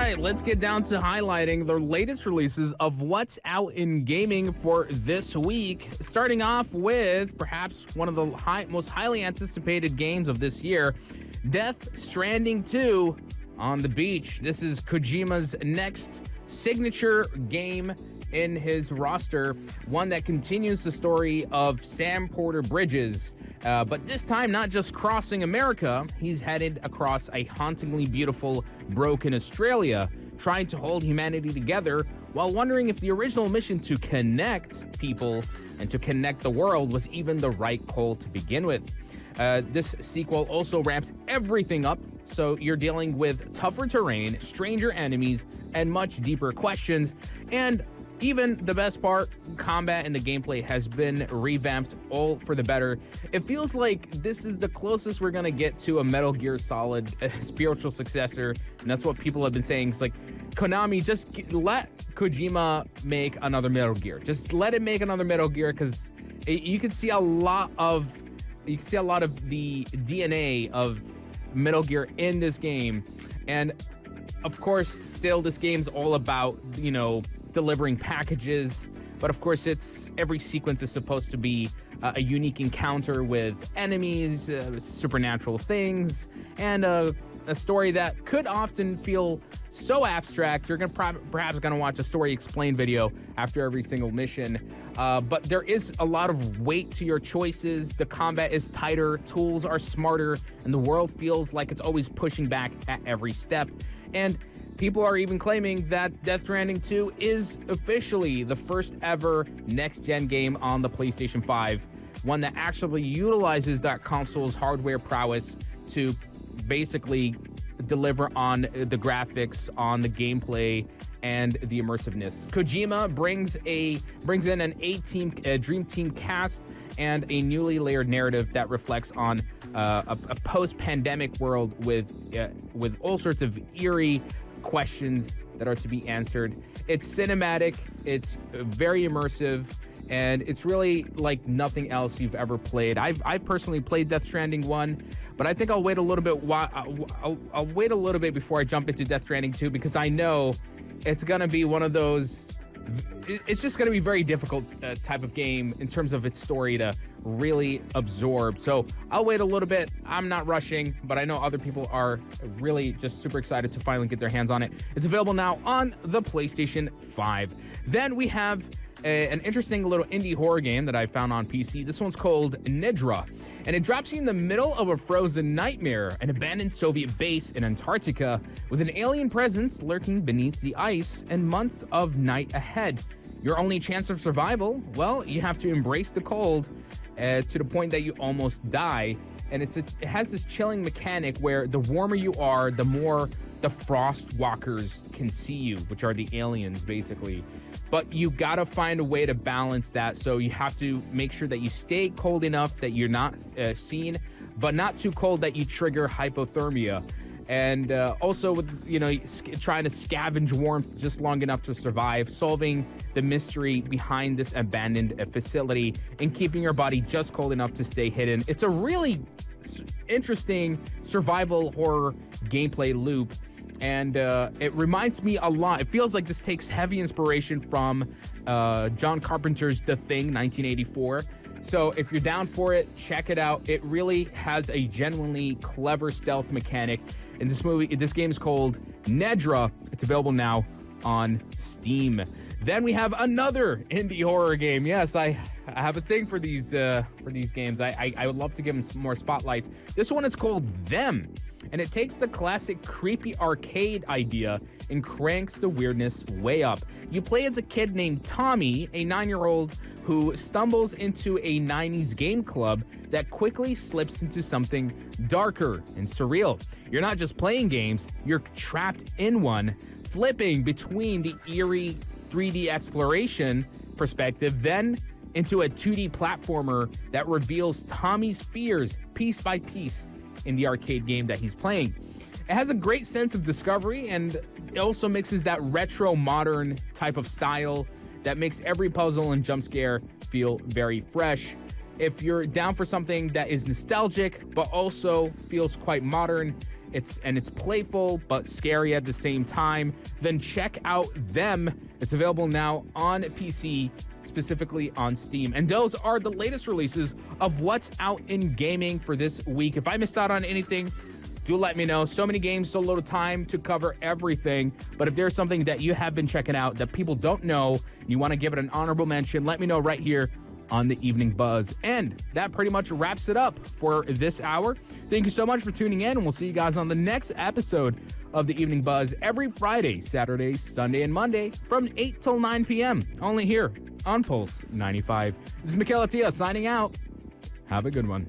right, let's get down to highlighting the latest releases of what's out in gaming for this week. Starting off with perhaps one of the most highly anticipated games of this year, Death Stranding 2 on the beach. This is Kojima's next signature game in his roster, one that continues the story of Sam Porter Bridges. But this time, not just crossing America, he's headed across a hauntingly beautiful, broken Australia, trying to hold humanity together while wondering if the original mission to connect people and to connect the world was even the right call to begin with. This sequel also ramps everything up, so you're dealing with tougher terrain, stranger enemies, and much deeper questions. And even the best part, combat and the gameplay has been revamped, all for the better. It feels like this is the closest we're gonna get to a Metal Gear Solid spiritual successor, and that's what people have been saying. It's like, Konami, just let Kojima make another Metal Gear. Just let it make another Metal Gear, because you can see a lot of the DNA of Metal Gear in this game. And of course, still, this game's all about, delivering packages, but of course every sequence is supposed to be a unique encounter with enemies, supernatural things, and a story that could often feel so abstract you're perhaps gonna watch a story explain video after every single mission, but there is a lot of weight to your choices. The combat is tighter, tools are smarter, and the world feels like it's always pushing back at every step. And people are even claiming that Death Stranding 2 is officially the first ever next-gen game on the PlayStation 5, one that actually utilizes that console's hardware prowess to basically deliver on the graphics, on the gameplay, and the immersiveness. Kojima brings in an dream team cast and a newly layered narrative that reflects on a post-pandemic world with all sorts of eerie questions that are to be answered. It's cinematic, it's very immersive, and it's really like nothing else you've ever played. I've personally played Death Stranding 1, but I think I'll wait a little bit. I'll wait a little bit before I jump into Death Stranding 2, because I know it's gonna be one of those. It's just gonna be very difficult type of game in terms of its story to really absorb. So I'll wait a little bit. I'm not rushing, but I know other people are really just super excited to finally get their hands on it. It's available now on the PlayStation 5. Then we have an interesting little indie horror game that I found on PC. This one's called NEDRA, and it drops you in the middle of a frozen nightmare, an abandoned Soviet base in Antarctica with an alien presence lurking beneath the ice and month of night ahead. Your only chance of survival? Well, you have to embrace the cold to the point that you almost die. And it has this chilling mechanic where the warmer you are, the more the frost walkers can see you, which are the aliens, basically. But you gotta find a way to balance that. So you have to make sure that you stay cold enough that you're not seen, but not too cold that you trigger hypothermia. And also with, trying to scavenge warmth just long enough to survive, solving the mystery behind this abandoned facility, and keeping your body just cold enough to stay hidden. It's a really interesting survival horror gameplay loop, and it reminds me a lot. It feels like this takes heavy inspiration from John Carpenter's The Thing, 1984. So if you're down for it, check it out. It really has a genuinely clever stealth mechanic. And this game is called NEDRA. It's available now on Steam. Then we have another indie horror game. Yes, I have a thing for these games. I would love to give them some more spotlights. This one is called Them, and it takes the classic creepy arcade idea and cranks the weirdness way up. You play as a kid named Tommy, a 9-year-old who stumbles into a 90s game club that quickly slips into something darker and surreal. You're not just playing games, you're trapped in one, flipping between the eerie 3D exploration perspective, then into a 2D platformer that reveals Tommy's fears piece by piece in the arcade game that he's playing. It has a great sense of discovery, and it also mixes that retro modern type of style that makes every puzzle and jump scare feel very fresh. If you're down for something that is nostalgic but also feels quite modern, it's playful but scary at the same time, then check out Them. It's available now on PC, specifically on Steam. And those are the latest releases of what's out in gaming for this week. If I missed out on anything, do let me know. So many games, so little time to cover everything. But if there's something that you have been checking out that people don't know, you want to give it an honorable mention, let me know right here on the Evening Buzz. And that pretty much wraps it up for this hour. Thank you so much for tuning in, and we'll see you guys on the next episode of the Evening Buzz every Friday, Saturday, Sunday, and Monday from 8 till 9 p.m. only here on Pulse 95. This is Mikail Atiyeh signing out. Have a good one.